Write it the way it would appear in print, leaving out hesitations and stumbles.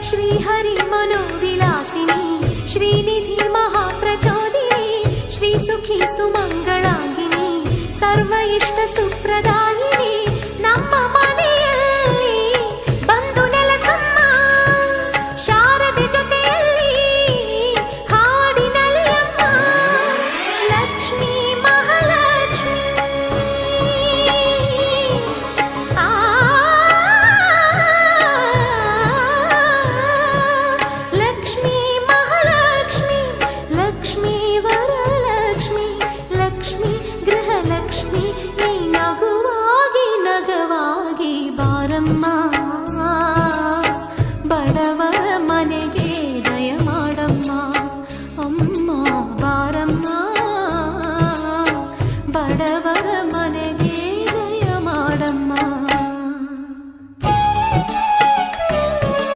ಶ್ರೀಹರಿ ಮನೋವಿಲಾಸಿನಿ ಶ್ರೀನಿಧಿ ಮಹಾಪ್ರಚೋದಿನಿ ಶ್ರೀ ಸುಖಿ ಸುಮಂಗಳಾಂಗಿನಿ ಸರ್ವ ಇಷ್ಟ ಸುಪ್ರದಾಯಿನಿ ನಮ್ಮ ಮನೆಯಲ್ಲಿ ಬಂದು ನೆಲಸಮ್ಮ ಶಾರದೆ ಜೊತೆಯಲ್ಲಿ ಹಾಡಿನಲ್ಲಿ ಅಮ್ಮ ಲಕ್ಷ್ಮೀ ಮಹಾಲಕ್ಷ್ಮಿ ಲಕ್ಷ್ಮೀ ಮಹಾಲಕ್ಷ್ಮಿ ಲಕ್ಷ್ಮೀ ವರಲಕ್ಷ್ಮಿ ಲಕ್ಷ್ಮೀ ಗೃಹಲಕ್ಷ್ಮಿ ನೀ ನಗುವಾಗಿ ನಗವಾಗಿ ಬಾರಮ್ಮ ಬಡವ